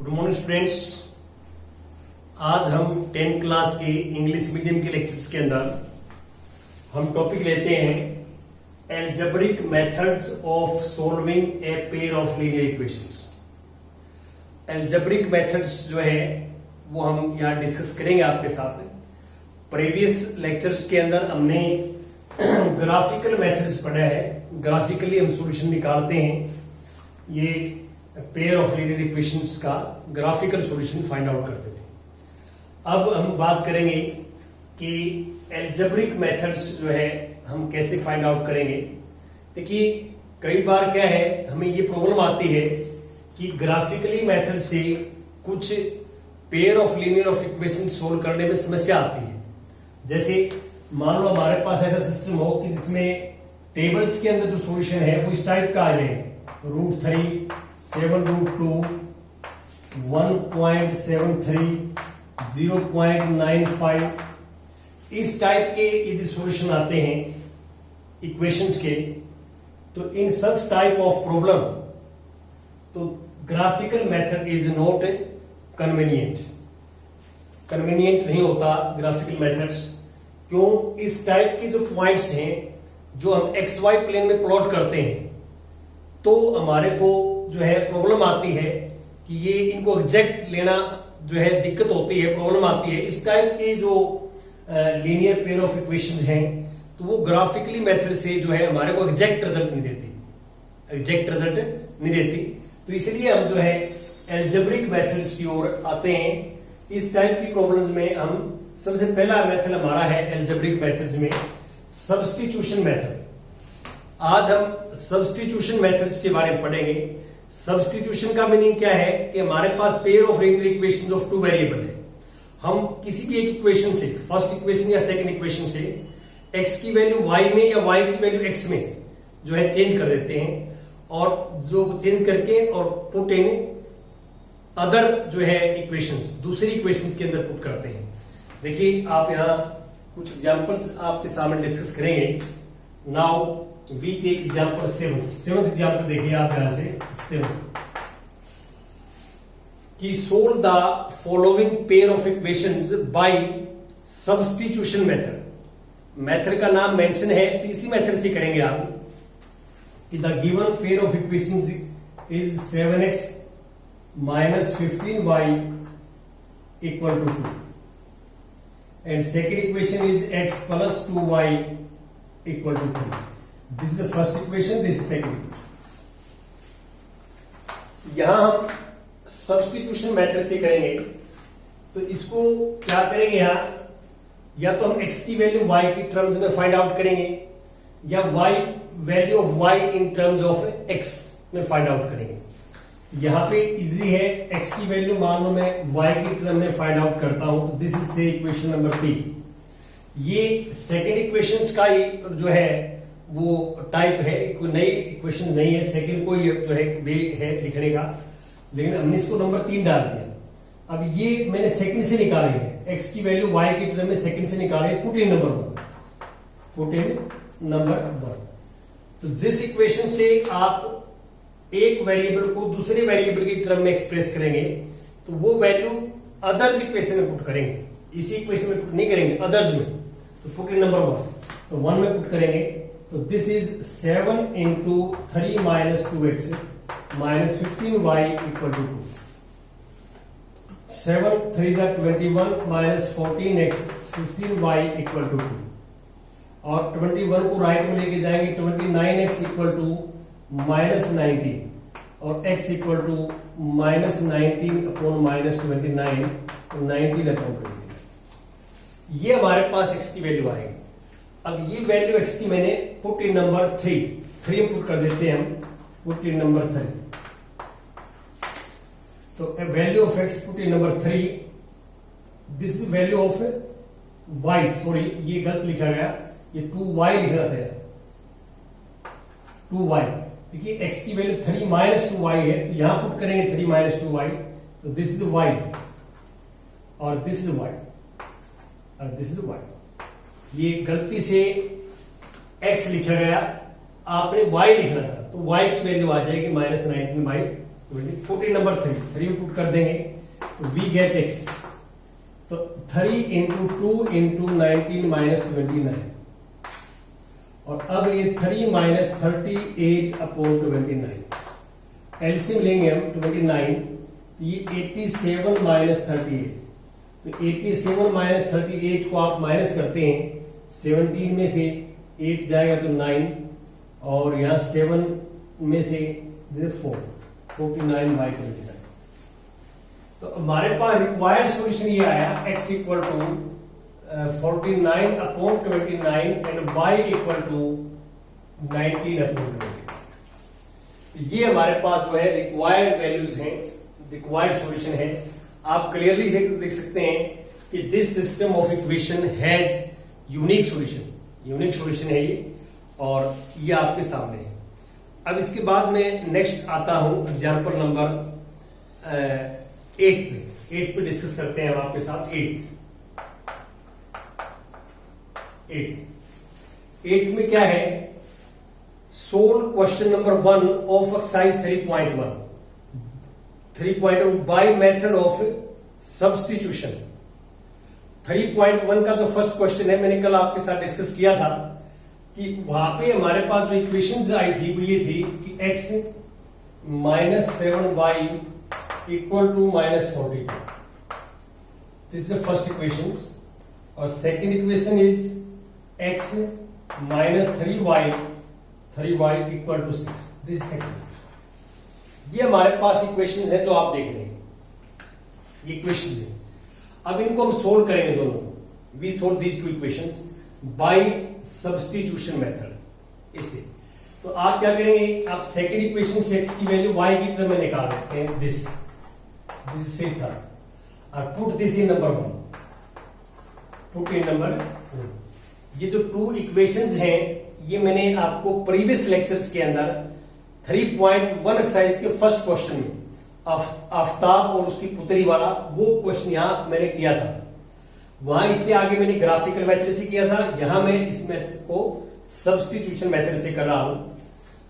Good morning students. आज हम 10th class के इंग्लिश मीडियम के लेक्चर्स के अंदर हम टॉपिक लेते हैं algebraic methods of solving a pair of linear equations. Algebraic methods जो है वो हम यहाँ डिस्कस करेंगे आपके साथ। प्रीवियस लेक्चर्स के अंदर हमने ग्राफिकल मेथड्स पढ़ा है। ग्राफिकली हम सॉल्यूशन निकालते हैं, ये पेयर ऑफ लीनियर इक्वेशंस का ग्राफिकल सॉल्यूशन फाइंड आउट करते थे। अब हम बात करेंगे कि एल्जेब्रिक मेथड्स जो है हम कैसे फाइंड आउट करेंगे। देखिए कई बार क्या है, हमें ये प्रॉब्लम आती है कि ग्राफिकली मेथड से कुछ pair of linear of equation solve करने में समस्या आती है। जैसे मान लो हमारे पास ऐसा सिस्टम हो कि जिसमें टेबल्स के अंदर जो सॉल्यूशन है वो इस टाइप का आ जाए, √3, 7√2, 1.73, 0.95, इस टाइप के यदि सॉल्यूशन आते हैं इक्वेशंस के, तो इन सच टाइप ऑफ प्रॉब्लम तो graphical method is not convenient नहीं होता ग्राफिकल मेथड्स। क्यों? इस टाइप के जो पॉइंट्स हैं जो हम एक्स वाई प्लेन में प्लॉट करते हैं, तो हमारे को जो है प्रॉब्लम आती है कि ये इनको एग्जैक्ट लेना जो है दिक्कत होती है, प्रॉब्लम आती है। इस टाइप के जो लीनियर पेयर ऑफ इक्वेशंस हैं तो वो ग्राफिकली मेथड से जो है हमारे को एग्जैक्ट रिजल्ट नहीं देती। तो इसलिए हम जो है एल्जेब्रिक मेथड्स की ओर आते हैं। इस टाइप की प्रॉब्लम्स में हम सबसे पहला मेथड हमारा है एल्जेब्रिक मेथड्स में सब्स्टिट्यूशन मेथड। आज हम सब्स्टिट्यूशन मेथड्स के बारे में पढ़ेंगे। सब्स्टिट्यूशन का मीनिंग क्या है कि हमारे पास pair of linear equations of two variable है। हम किसी भी एक इक्वेशन से, फर्स्ट इक्वेशन या सेकंड इक्वेशन से x की वैल्यू y में या y की वैल्यू x में जो है चेंज कर देते हैं, और जो चेंज करके और पुट इन अदर जो है इक्वेशंस, दूसरी इक्वेशंस के अंदर पुट करते हैं। देखिए आप यहाँ कुछ एग्जांपल्स आपके सामने डिस्कस करेंगे। Now we take example 7th example देखिए आप यहां से 7 कि solve the following pair of equations by substitution method. Method का नाम मेंशन है तो इसी मेथड से करेंगे आप। The given pair of equations is 7x minus 15y equal to 2, and second equation is x plus 2y equal to 3. This is the first equation, this is second equation. यहां हम substitution method से करेंगे तो इसको क्या करेंगे, यहां या तो हम x की वैल्यू y की टर्म्स में फाइंड आउट करेंगे या y value of y in terms of x में फाइंड आउट करेंगे। यहां पे इजी है, x की वैल्यू मान लो मैं y की टर्म में फाइंड आउट करता हूं, तो दिस इज से इक्वेशन नंबर 3। ये सेकंड इक्वेशंस का जो है वो टाइप है, कोई नई इक्वेशन नहीं है, सेकंड को ये जो है वे है लिखने का, लेकिन हमने इसको नंबर 3 डाल दिया। अब ये मैंने सेकंड से निकाले है, x की वैल्यू y की टर्म में सेकंड से निकाले, पुट इन नंबर 1। तो जिस इक्वेशन से आप एक वेरिएबल को दूसरे वेरिएबल की टर्म में एक्सप्रेस करेंगे तो वो वैल्यू अदर्स इक्वेशन में पुट करेंगे, इसी इक्वेशन में पुट नहीं करेंगे, अदर्स में। तो पुट इन नंबर 1, तो 1 में पुट करेंगे तो this is 7 into 3 minus 2x minus 15y equal to 2. 7 3 is 21 minus 14x 15y equal to 2, और 21 को राइट में लेके जाएंगे, 29x equal to -19 और x इक्वल टू -19 अपॉन -29, तो 19 अपॉन 29। ये हमारे पास x की वैल्यू आएगी। अब ये वैल्यू x की मैंने पुट इन नंबर 3 में पुट कर देते हैं हम, पुट इन नंबर 3। तो value of x put in number 3, this is value of y, sorry ये गलत लिखा गया, ये 2y लिखना था, 2y। देखिए x की वैल्यू 3 minus 2y है, तो यहां पुट करेंगे 3 minus 2y, तो दिस इज y और दिस इज y और दिस इज y। ये गलती से x लिखा गया, आपने y लिखना था, तो y की वैल्यू आ जाएगी -19/2। पुट इन नंबर 3 में पुट कर देंगे तो वी गेट एक्स, तो 3 इंटू 2 इंटू 19 माइनस 29, और अब ये 3 माइनस 38 अपॉन 29, एलसीएम लेंगे हम 29, तो ये 87 माइनस 38, तो 87 माइनस 38 को आप माइनस करते हैं, 17 में से 8 जाएगा तो 9, और यहाँ 7 में से 4, 49 बाई 29। तो हमारे पास रिक्वायर्ड सॉल्यूशन ये आया x equal to 49 upon 29 and y equal to 19 upon 29। ये हमारे पास जो है रिक्वायर्ड वैल्यूज हैं, रिक्वायर्ड सॉल्यूशन है। आप क्लियरली देख सकते हैं कि this system of equation has unique solution, unique solution है ये, और ये आपके सामने है। अब इसके बाद में नेक्स्ट आता हूं एग्जाम्पल नंबर 8 पे डिस्कस करते हैं हम आपके साथ। 8 में क्या है, solve question number 1 of exercise 3.1 by method of substitution. 3.1 का जो फर्स्ट क्वेश्चन है, मैंने कल आपके साथ डिस्कस किया था कि वहां पे हमारे पास जो इक्वेशंस आई थी वो ये थी कि x minus 7y equal to minus 42, this is the first equation, और second equation is x minus 3y equal to 6, this second. ये हमारे पास इक्वेशन है जो आप देख रहे हैं, ये इक्वेशन है। अब इनको हम सोल्व करेंगे दोनों, we solve these two equations by substitution method. इसे तो आप क्या करेंगे, आप सेकेंड इक्वेशन से x की वैल्यू y की टर्म में निकाल सकते हैं, दिस से था, और put this in number 1, put in number 1। ये जो 2 इक्वेशंस हैं, ये मैंने आपको प्रीवियस लेक्चर्स के अंदर 3.1 एक्सरसाइज के फर्स्ट क्वेश्चन में आफ्ताब और उसकी पुतरी वाला वो क्वेश्चन यहां मैंने किया था। वहां इससे आगे मैंने ग्राफिकल मेथड से किया था, यहां मैं इस मेथड को सब्स्टिट्यूशन मेथड से कर रहा हूं।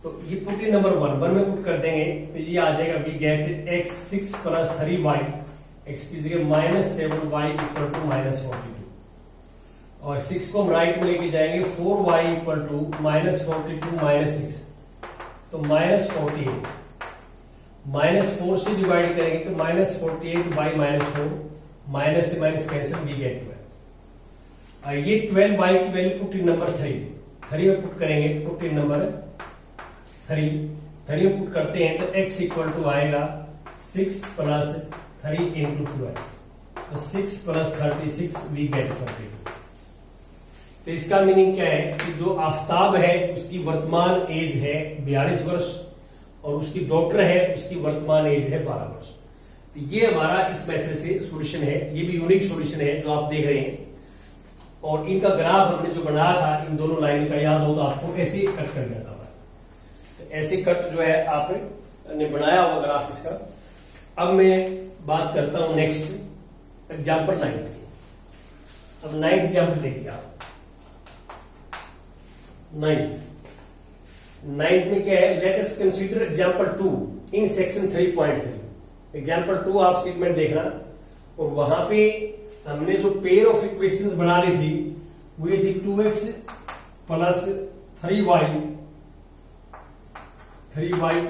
तो ये पुट इन नंबर 1 में पुट कर देंगे तो ये आ जाएगा, we get x 6 plus 3y, x की जगह minus 7y equal to minus 42, और 6 को हम राइट में लेके जाएंगे, 4y equal to minus 42 minus 6, तो माइनस 48, माइनस 4 से डिवाइड करेंगे तो माइनस 48 बाई माइनस 4, माइनस से माइनस कैंसिल, वी गेट 12। ये 12y की वैल्यू पुट इन नंबर 3 में पुट करेंगे, पुट इन नंबर 3 में पुट करते हैं तो x इक्वल टू आएगा 6 प्लस 3 इंटू 12, तो 6 प्लस 36 वी गेट 42। तो इसका मीनिंग क्या है कि जो आफ्ताब है उसकी वर्तमान एज है 42 वर्ष, और उसकी डॉटर है उसकी वर्तमान एज है 12 वर्ष। तो ये हमारा इस मेथड से सॉल्यूशन है, ये भी यूनिक सॉल्यूशन है जो आप देख रहे हैं। और इनका ग्राफ हमने जो बनाया था इन दोनों लाइन का, याद हो तो आपको ऐसे कट कर दिया था, तो ऐसे कट जो है आपने बनाया हुआ ग्राफ इसका। अब मैं बात करता हूं नेक्स्ट एग्जाम्पल 9। अब 9th एग्जाम्पल देखिए आप। 9th में क्या है, let us consider example 2 in section 3.3। Example 2 आप स्टेटमेंट देखना, और वहां पे हमने जो पेयर ऑफ इक्वेशंस बना ली थी वो ये थी 2x plus 3y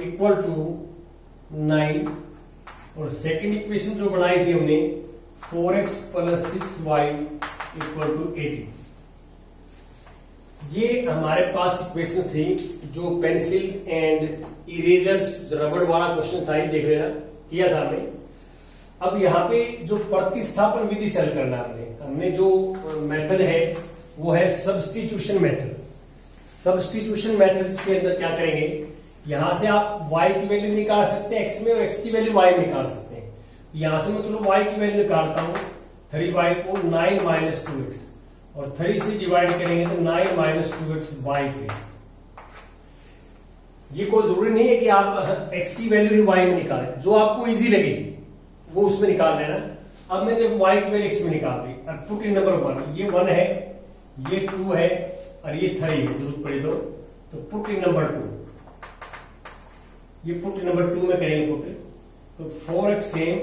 equal to 9, और सेकेंड इक्वेशन जो बनाई थी हमने 4x plus 6y equal to 18। ये हमारे पास इक्वेशन थी जो पेंसिल एंड इरेजर्स रबड़ वाला क्वेश्चन था, ये देख लेना, किया था हमने। अब यहाँ पे जो प्रतिस्थापन विधि से हल करना हमने जो मेथड है वो है सब्स्टिट्यूशन मेथड। सब्स्टिट्यूशन मेथड के अंदर क्या करेंगे, यहां से आप y की वैल्यू निकाल सकते हैं x में, और x की वैल्यू y में निकाल सकते हैं। तो यहां से मैं चलो y की वैल्यू निकालता हूं, 3y को 9 माइनस 2x, और 3 से डिवाइड करेंगे तो 9 माइनस 2x बाई 3। ये कोई जरूरी नहीं है कि आप x की वैल्यू ही y में निकालें, जो आपको इजी लगे वो उसमें निकाल लेना। अब मैंने y की वैल्यू x में निकाल दी, अब पुट इन नंबर 1, ये 1 है, ये 2 है, और ये 3 है, जरूरत पड़ी तो पुट इन नंबर 2। ये पुट नंबर 2 में करेंगे पुट, तो 4x same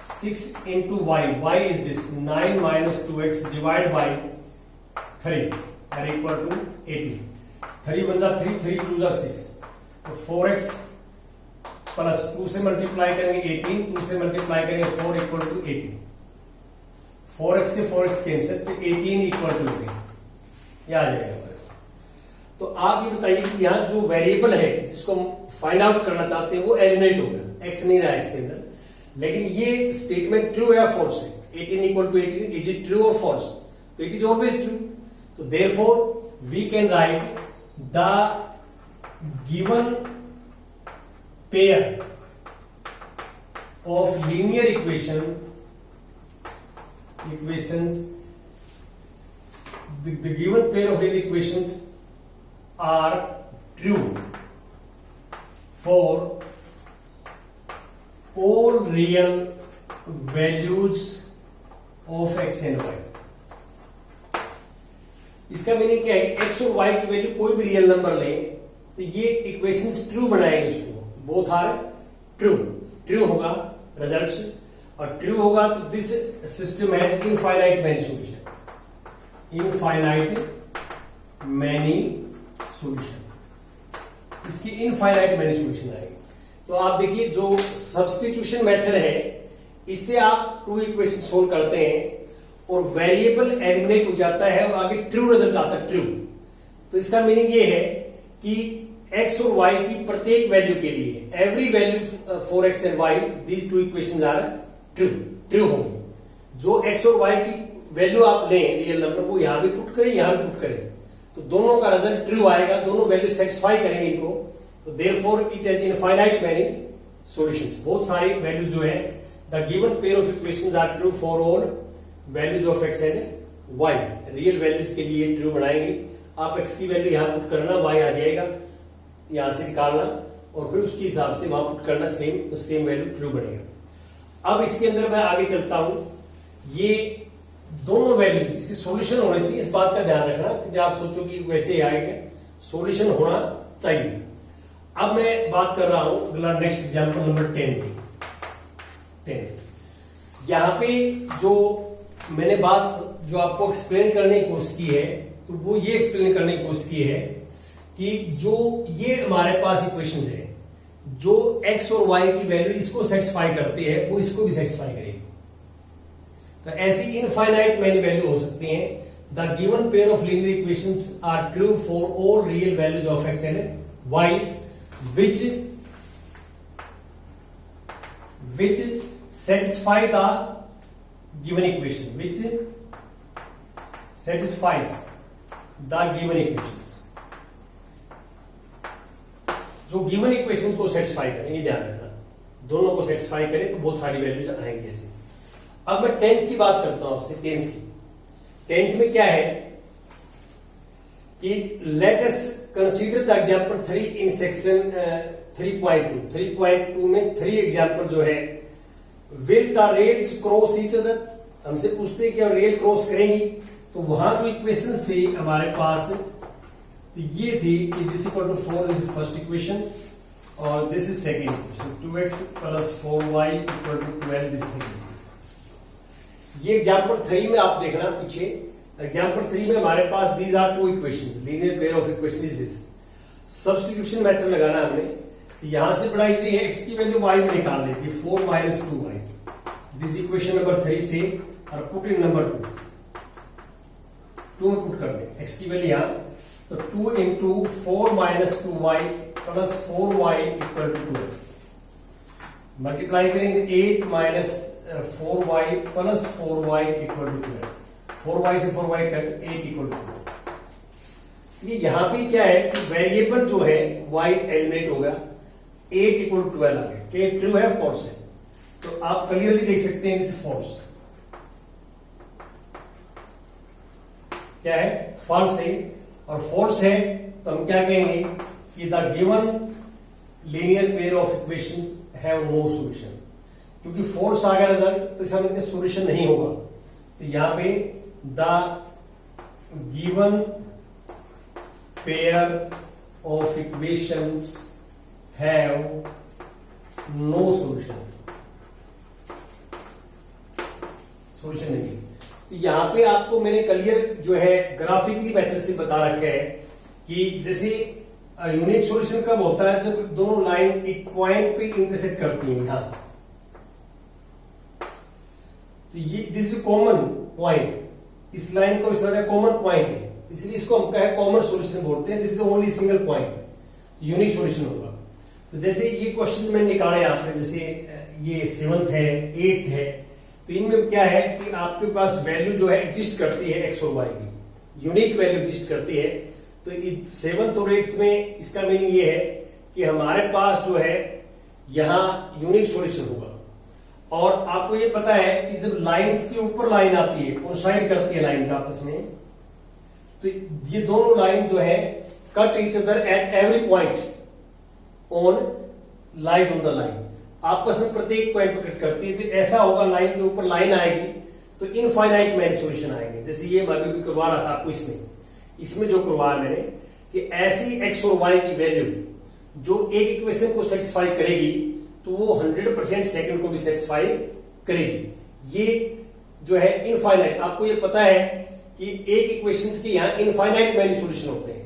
6 into y, y is this 9 minus 2x divide by 3 are equal to 18। 3 बन जा 3, 3 2 जा 6, तो 4x प्लस 2 से मल्टीप्लाई करेंगे 18, 2 से मल्टीप्लाई करेंगे 4 इक्वल टू 18, 4x से 4x कैंसिल, तो 18 इक्वल टू 18 ये आ जाएगा। तो आप ये बताइए कि यहाँ जो वेरिएबल है जिसको हम फाइंड आउट करना चाहते हैं वो एलिमिनेट हो गया, एक्स नहीं रहा इसके अंदर, लेकिन ये स्टेटमेंट ट्रू या फॉल्स है, 18 equal to 18, is it true और फॉल्स? तो इट इज ऑलवेज ट्रू। तो therefore we can write the given pair of linear equations, the given pair of linear equations are true for all real values of x and y। इसका meaning क्या है कि x और y की value कोई भी real number लें तो ये इक्वेशंस ट्रू बनाएंगे इसको, बोथ आर ट्रू, ट्रू होगा रिजल्ट्स, और ट्रू होगा तो this system has infinite many solution, infinite many solution, इसकी इनफाइनाइट मैनी सॉल्यूशन आएगी। तो आप देखिए जो सब्स्टिट्यूशन मेथड है इससे आप टू इक्वेशन सोल्व करते हैं और वेरिएबल एलिमिनेट हो जाता है और आगे ट्रू रिजल्ट आता है, ट्रू। तो इसका मीनिंग ये है कि x और y की प्रत्येक वैल्यू के लिए every value for x and y these two equations are true, true होंगे। जो x और y की वैल्यू आप लें रियल नंबर वो यहां भी पुट करें यहां भी पुट करें तो दोनों का रिजल्ट ट्रू आएगा, दोनों वैल्यू सेटिस्फाई करेंगे इनको। तो therefore it has infinite many solutions, बहुत सारी वैल्यू जो है the given pair of equations are true for all values of x and y, real values के लिए ट्रू बनाएंगे। आप x की वैल्यू यहां पुट करना, y आ जाएगा यहां से निकालना और फिर उसके हिसाब से वहां पुट करना सेम, तो सेम वैल्यू ट्रू बनेगा। अब इसके अंदर मैं आगे चलता हूं, ये दोनों वैल्यूज इसकी सॉल्यूशन होने चाहिए, इस बात का ध्यान रखना कि आप सोचो कि वैसे ही आएगा, सॉल्यूशन होना चाहिए। अब मैं बात कर रहा हूं अगला नेक्स्ट एग्जांपल नंबर 10 की। 10 यहां पे जो मैंने बात जो आपको एक्सप्लेन करने की कोशिश की है तो वो ये एक्सप्लेन करने की कोशिश की है कि जो ये हमारे पास इक्वेशन है जो x और y की वैल्यू इसको सेटिस्फाई करती है वो इसको भी सेटिस्फाई करेगी। तो ऐसी इनफाइनाइट मैनी वैल्यू हो सकती हैं। The given pair of linear equations are true for all real values of x and y which satisfy the given equation, which satisfies the given equations, जो गिवन इक्वेशंस को satisfy करें, ये ध्यान रखना, दोनों को सेटिस्फाई करें तो बहुत सारी वैल्यूज आएंगी ऐसे। अब मैं 10th की बात करता हूं आपसे। 10th की 10th में क्या है कि let us consider the example 3 in section 3.2 में 3 एग्जांपल जो है will the rails cross each other, हमसे पूछते हैं कि रेल क्रॉस करेंगी तो वहां जो इक्वेशंस थी हमारे पास तो ये थी कि this equal to 4, this is first equation और this is second equation, 2x plus 4y equal to 12, this second. ये एग्जांपल 3 में आप देखना पीछे, एग्जांपल 3 में हमारे पास these are two equations, linear pair of equation is this. Substitution method लगाना हमने, यहां से बड़ा इजी है, x की वैल्यू y में निकाल लेती है 4 minus 2y, this equation number 3 से और पुट इन नंबर 2 में पुट कर दें x की वैल्यू यहां, तो 2 into 4 minus 2y plus 4y equal to 2, multiply करेंगे 8 minus 4y plus 4y equal to 12, 4y से 4y कट 8 इक्वल टू। ये यहां पे क्या है कि वेरिएबल जो है y एलिमिनेट हो गया, 8 इक्वल टू 12 आ गया, क्या ट्रू है फॉल्स है? तो आप क्लियरली देख सकते हैं दिस फॉल्स, क्या है फॉल्स है, और फॉल्स है तो हम क्या कहेंगे कि the given linear pair of equations have no solution, क्योंकि फॉल्स आ गया रिजल्ट तो इसका मतलब सॉल्यूशन नहीं होगा। तो यहां पे the given pair of equations have no solution, solution नहीं है। तो यहां पे आपको मैंने क्लियर जो है ग्राफिकली मेथड से बता रखा है कि जैसे यूनिक सॉल्यूशन कब होता है, जब दोनों लाइन एक पॉइंट पे इंटरसेक्ट करती हैं यहां। तो ये दिस इज कॉमन पॉइंट, इस लाइन को इस लाइन कॉमन पॉइंट है, इसलिए इसको हम कहे कॉमन सॉल्यूशन बोलते हैं। This is only single point, unique solution होगा। तो जैसे ये क्वेश्चन मैंने निकाले आपने, जैसे ये 7th है 8th है, तो इनमें क्या है कि आपके पास वैल्यू जो है एग्जिस्ट करती है एक्स और वाई की, यूनिक वैल्यू एग्जिस्ट करती है। तो 7th और 8th में इसका मीनिंग ये है कि हमारे पास जो है यहां यूनिक सॉल्यूशन होगा। और आपको ये पता है कि जब लाइंस के ऊपर लाइन आती है, कोइंसाइड करती है लाइंस आपस में, तो ये दोनों लाइन जो है cut each other at every point on lies on the line, आपस में प्रत्येक पॉइंट पर कट करती है। तो ऐसा होगा, लाइन के ऊपर लाइन आएगी तो इनफाइनाइट मैनी सॉल्यूशन आएंगे। जैसे ये मैं भी करवा रहा था आपको, इसमें जो करवाया मैंने कि ऐसी एक्स और वाई की वैल्यू जो एक इक्वेशन को सेटिस्फाई करेगी तो वो 100% सेकंड को भी सेटिस्फाई करेगी। ये जो है इनफाइनाइट, आपको ये पता है कि एक इक्वेशंस के यहां इनफाइनाइट मैनी सॉल्यूशन होते हैं।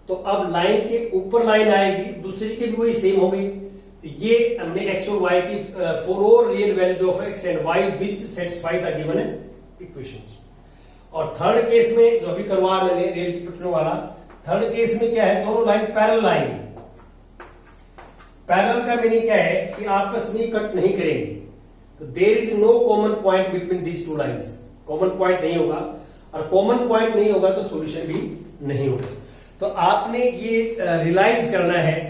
तो अब लाइन के ऊपर लाइन आएगी, दूसरी की भी वही सेम हो गई। तो ये हमने एक्स और वाई की for all real values of x and y which satisfy the given equations. और थर्ड केस में जो अभी करवाया मैंने रेल की पटलों वाला, थर्ड केस में क्या है, दोनों लाइन पैरेलल लाइन। पैरेलल का मीनिंग क्या है कि आपस में कट नहीं करेंगे। तो there is no common point between these two lines, common point नहीं होगा, और कॉमन पॉइंट नहीं होगा तो सॉल्यूशन भी नहीं होगा। तो आपने ये रियलाइज करना है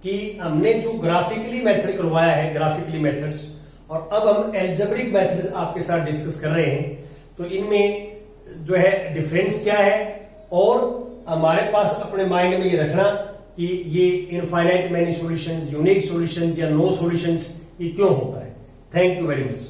कि हमने जो ग्राफिकली मेथड करवाया है, ग्राफिकली मेथड्स, और अब हम एल्जेब्रिक मेथड आपके साथ डिस्कस कर रहे हैं। तो इनमें जो है डिफरेंस क्या है, और हमारे पास अपने माइंड में ये रखना कि ये infinite many solutions, unique solutions या नो सॉल्यूशंस, ये क्यों होता है। Thank you very much.